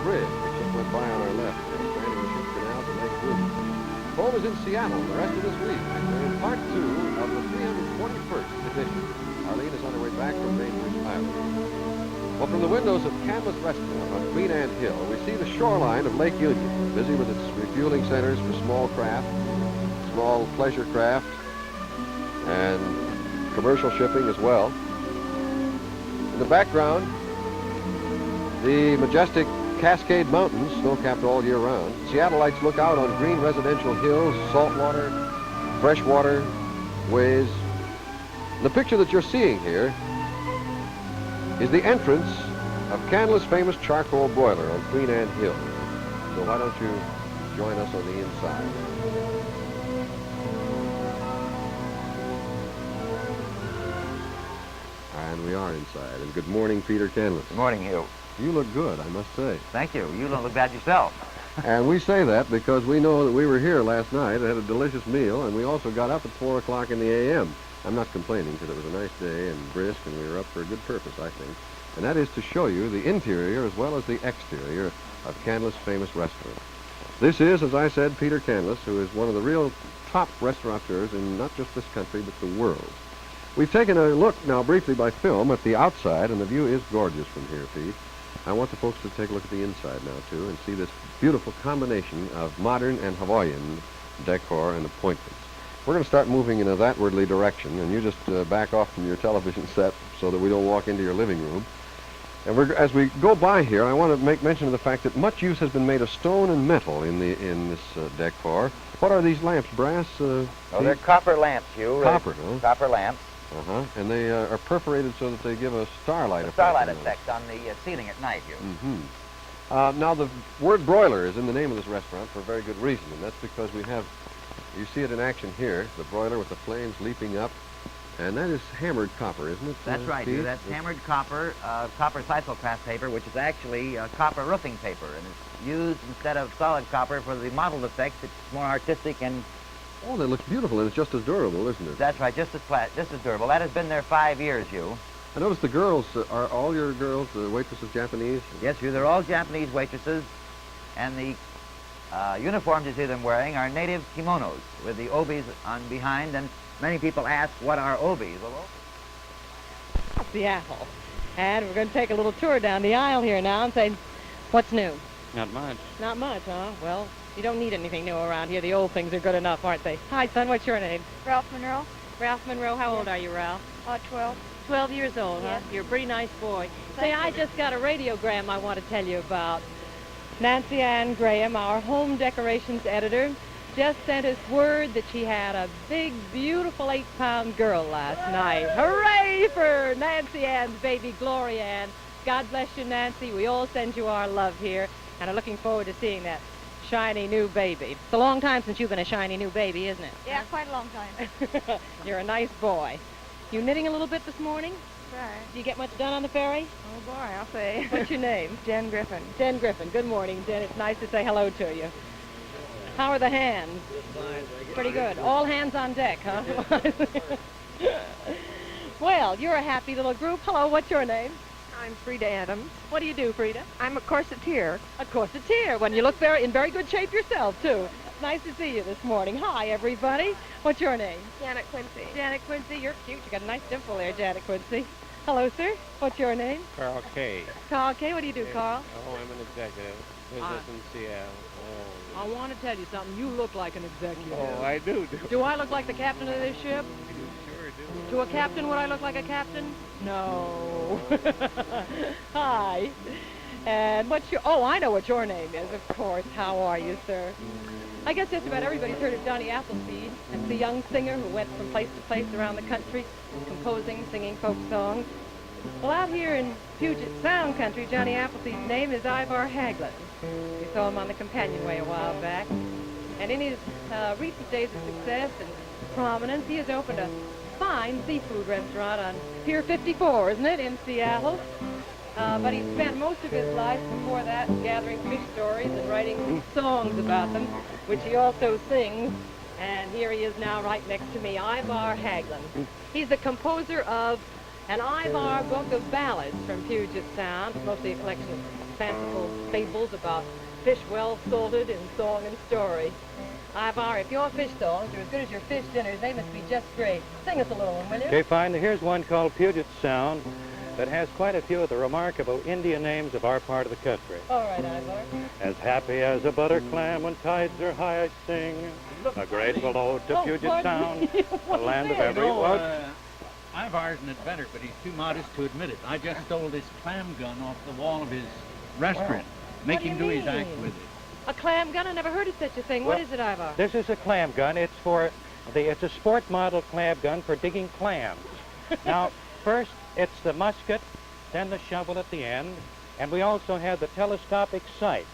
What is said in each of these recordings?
bridge, which just went by on our left, spanning the ship canal to Lake Union. Home is in Seattle the rest of this week. We're in part 2 of the 321st edition. Arlene is on her way back from Dangerous Island. Well, from the windows of Canlis Restaurant on Queen Anne Hill, we see the shoreline of Lake Union, busy with its refueling centers for small craft, small pleasure craft, and commercial shipping as well. In the background, the majestic Cascade Mountains, snow-capped all year round. Seattleites look out on green residential hills, saltwater, freshwater ways. The picture that you're seeing here is the entrance of Canlis' famous charcoal boiler on Queen Anne Hill. So why don't you join us on the inside? And we are inside. And good morning, Peter Canlis. Good morning, Hugh. You look good, I must say. Thank you. You don't look bad yourself. And we say that because we know that we were here last night, had a delicious meal, and we also got up at 4 o'clock in the a.m. I'm not complaining because it was a nice day and brisk, and we were up for a good purpose, I think. And that is to show you the interior as well as the exterior of Canlis' famous restaurant. This is, as I said, Peter Canlis, who is one of the real top restaurateurs in not just this country, but the world. We've taken a look now briefly by film at the outside, and the view is gorgeous from here, Pete. I want the folks to take a look at the inside now, too, and see this beautiful combination of modern and Hawaiian decor and appointments. We're going to start moving in a thatwardly direction, and you just back off from your television set so that we don't walk into your living room. And as we go by here, I want to make mention of the fact that much use has been made of stone and metal in this decor. What are these lamps, brass? Oh, they're copper lamps, Hugh. Copper, huh? Copper lamps. Uh-huh. And they are perforated so that they give a starlight effect. Starlight effect on the ceiling at night, Hugh. Mm-hmm. Now, the word broiler is in the name of this restaurant for a very good reason, and that's because we have, you see it in action here, the broiler with the flames leaping up, and that is hammered copper, isn't it? That's right, Hugh. That's hammered copper, copper cyclocraft paper, which is actually copper roofing paper, and it's used instead of solid copper for the mottled effect. It's more artistic and... Oh, that looks beautiful, and it's just as durable, isn't it? That's right, just as durable. That has been there 5 years, Hugh. I notice the girls, are all your girls, the waitresses, Japanese? Yes, Hugh, they're all Japanese waitresses, and the uniforms you see them wearing are native kimonos with the obis on behind, and many people ask, what are obis? Well, Seattle. And we're going to take a little tour down the aisle here now and say, what's new? Not much. Not much, huh? Well, you don't need anything new around here. The old things are good enough, aren't they? Hi, son, what's your name? Ralph Monroe. Ralph Monroe. How old are you, Ralph? 12. 12 years old, Yes. huh? You're a pretty nice boy. Say, Thank I you. just got a radiogram I want to tell you about. Nancy Ann Graham, our home decorations editor, just sent us word that she had a big, beautiful 8-pound girl last night. Hooray for Nancy Ann's baby, Gloria Ann. God bless you, Nancy. We all send you our love here, and are looking forward to seeing that shiny new baby. It's a long time since you've been a shiny new baby, isn't it? Yeah, quite a long time. You're a nice boy. You knitting a little bit this morning? Right. Do you get much done on the ferry? Oh boy, I'll say. What's your name? Jen Griffin. Jen Griffin. Good morning, Jen. It's nice to say hello to you. How are the hands? Pretty good. All hands on deck, huh? Well, you're a happy little group. Hello, what's your name? I'm Frida Adams. What do you do, Frida? I'm a corseteer. A corseteer. When you look in very good shape yourself, too. Nice to see you this morning. Hi, everybody. What's your name? Janet Quincy. Janet Quincy. You're cute. You got a nice dimple there, Janet Quincy. Hello, sir. What's your name? Carl K. Carl K. What do you do, Carl? Oh, I'm an executive. Business in Seattle. I want to tell you something. You look like an executive. Oh, I do. Do I look like the captain of this ship? You sure do. To a captain, would I look like a captain? No. Hi. And what's your... Oh, I know what your name is, of course. How are you, sir? I guess just about everybody's heard of Johnny Appleseed. That's the young singer who went from place to place around the country, composing, singing folk songs. Well, out here in Puget Sound country, Johnny Appleseed's name is Ivar Hagelin. We saw him on the Companionway a while back. And in his recent days of success and prominence, he has opened a fine seafood restaurant on Pier 54, isn't it, in Seattle? But he spent most of his life before that gathering fish stories and writing songs about them, which he also sings. And here he is now right next to me, Ivar Hagelin. He's the composer of an Ivar book of ballads from Puget Sound, mostly a collection of fanciful fables about fish well salted in song and story. Ivar, if your fish songs are as good as your fish dinners, they must be just great. Sing us a little one, will you? Okay, fine. Here's one called Puget Sound that has quite a few of the remarkable Indian names of our part of the country. All right, Ivar. As happy as a butter clam when tides are high, I sing a grateful ode to Puget Sound, the land of every... Ivar's an inventor, but he's too modest to admit it. I just stole this clam gun off the wall of his restaurant. Make What do him you do his mean? act with it. A clam gun? I never heard of such a thing. What Well, is it, Ivar? This is a clam gun. It's a sport model clam gun for digging clams. Now, first it's the musket, then the shovel at the end, and we also have the telescopic sight.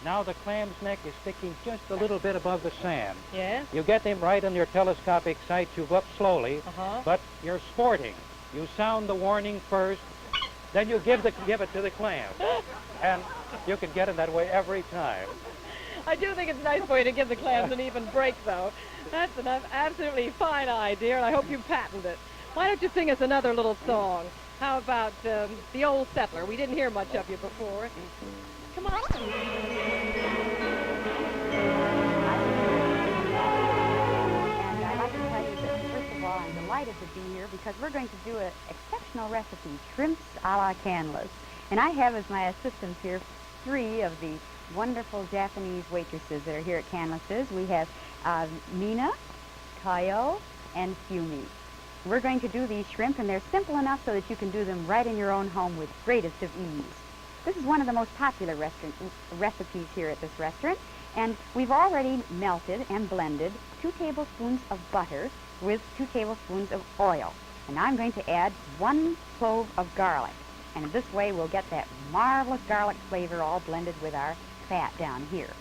Now the clam's neck is sticking just a little bit above the sand. Yes? You get him right on your telescopic sight, you go up slowly, Uh-huh. but you're sporting. You sound the warning first, then you give it to the clam. And you can get him that way every time. I do think it's nice for you to give the clams an even break, though. That's an absolutely fine idea, and I hope you patent it. Why don't you sing us another little song? How about The Old Settler? We didn't hear much of you before. Come on. And I'd like to tell you that, first of all, I'm delighted to be here because we're going to do an exceptional recipe, shrimps a la Canlis. And I have as my assistants here 3 of the wonderful Japanese waitresses that are here at Canlis's. We have Mina, Kayo, and Fumi. We're going to do these shrimp, and they're simple enough so that you can do them right in your own home with greatest of ease. This is one of the most popular recipes here at this restaurant, and we've already melted and blended 2 tablespoons of butter with 2 tablespoons of oil. And I'm going to add 1 clove of garlic. And in this way, we'll get that marvelous garlic flavor all blended with our fat down here.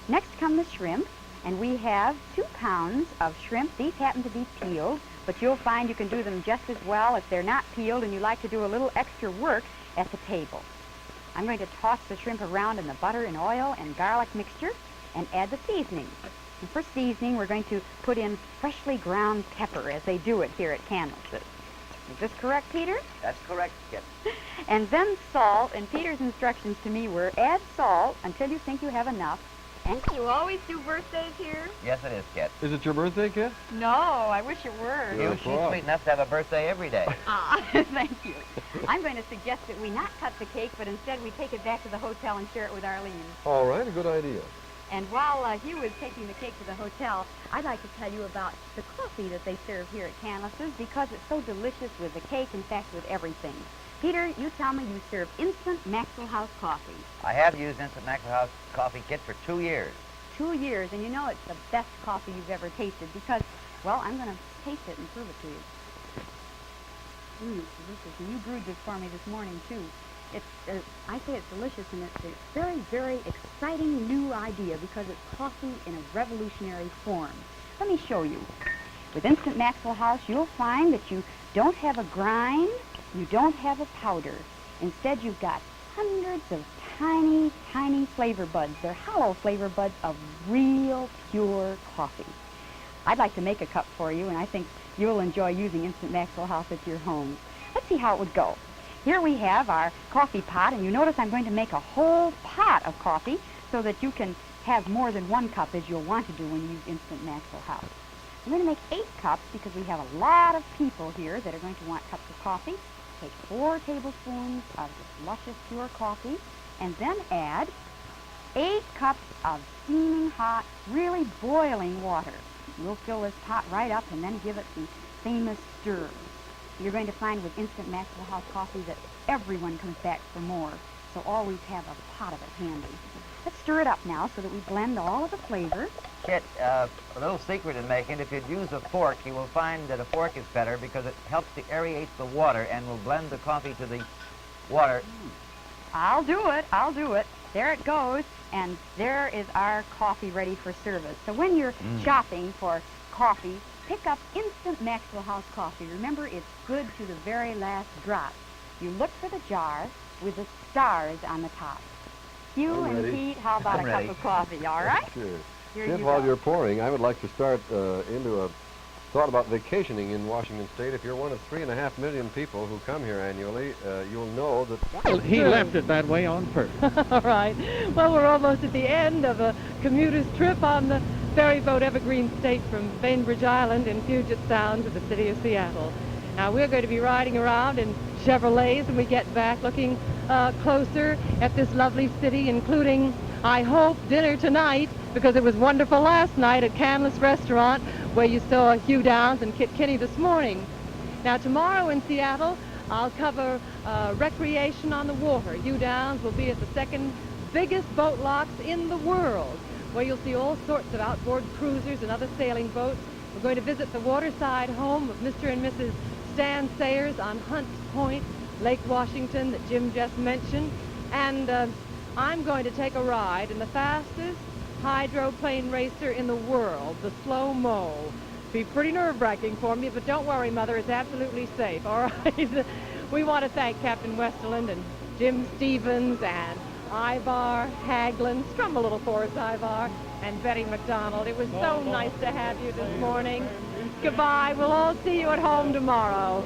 Next come the shrimp, and we have 2 pounds of shrimp. These happen to be peeled, but you'll find you can do them just as well if they're not peeled and you like to do a little extra work at the table. I'm going to toss the shrimp around in the butter and oil and garlic mixture and add the seasoning. And for seasoning, we're going to put in freshly ground pepper, as they do it here at Canlis's. Is this correct, Peter? That's correct, Kit. And then salt, and Peter's instructions to me were add salt until you think you have enough. And You always do birthdays here? Yes, it is, Kit. Is it your birthday, kid? No, I wish it were. Yeah. She's sweet enough to have a birthday every day. Ah, thank you. I'm going to suggest that we not cut the cake, but instead we take it back to the hotel and share it with Arlene. All right, a good idea. And while Hugh is taking the cake to the hotel, I'd like to tell you about the coffee that they serve here at Canlis's because it's so delicious with the cake, in fact, with everything. Peter, you tell me you serve instant Maxwell House coffee. I have used Instant Maxwell House coffee, Kit, for 2 years. 2 years, and you know it's the best coffee you've ever tasted because, well, I'm going to taste it and prove it to you. It's delicious, and you brewed this for me this morning, too. It's, I say it's delicious, and it's a very, very exciting new idea because it's coffee in a revolutionary form. Let me show you. With Instant Maxwell House, you'll find that you don't have a grind, you don't have a powder. Instead, you've got hundreds of tiny, tiny flavor buds. They're hollow flavor buds of real, pure coffee. I'd like to make a cup for you, and I think you'll enjoy using Instant Maxwell House at your home. Let's see how it would go. Here we have our coffee pot, and you notice I'm going to make a whole pot of coffee so that you can have more than 1 cup as you'll want to do when you use Instant Maxwell House. I'm going to make 8 cups because we have a lot of people here that are going to want cups of coffee. Take 4 tablespoons of this luscious pure coffee, and then add 8 cups of steaming hot, really boiling water. We'll fill this pot right up and then give it the famous stir. You're going to find with Instant Maxwell House coffee that everyone comes back for more, so always have a pot of it handy. Let's stir it up now so that we blend all of the flavors. Kit, a little secret in making, if you'd use a fork, you will find that a fork is better because it helps to aerate the water and will blend the coffee to the water. I'll do it. I'll do it. There it goes. And there is our coffee ready for service. So when you're shopping for coffee, pick up Instant Maxwell House coffee. Remember, it's good to the very last drop. You look for the jar with the stars on the top. Hugh I'm and ready. Pete, how about I'm a ready. cup of coffee, all right? Sure. Here Kid, you while go. you're pouring, I would like to start into a thought about vacationing in Washington State, if you're one of 3.5 million people who come here annually, you'll know that... Well, he left it that way on purpose. All right. Well, we're almost at the end of a commuter's trip on the ferry boat Evergreen State from Bainbridge Island in Puget Sound to the city of Seattle. Now, we're going to be riding around in Chevrolets when we get back, looking closer at this lovely city, including, I hope, dinner tonight, because it was wonderful last night at Canlis restaurant, where you saw Hugh Downs and Kit Kinney this morning. Now, tomorrow in Seattle, I'll cover recreation on the water. Hugh Downs will be at the second biggest boat locks in the world, where you'll see all sorts of outboard cruisers and other sailing boats. We're going to visit the waterside home of Mr. and Mrs. Stan Sayers on Hunt Point, Lake Washington, that Jim just mentioned. And I'm going to take a ride in the fastest hydroplane racer in the world, the Slow-Mo. Be pretty nerve-wracking for me, but don't worry, Mother, it's absolutely safe, all right? We want to thank Captain Westerland and Jim Stevens and Ivar Haglund. Strum a little for us, Ivar. And Betty McDonald. It was so nice to have you this morning. Goodbye. We'll all see you at home tomorrow.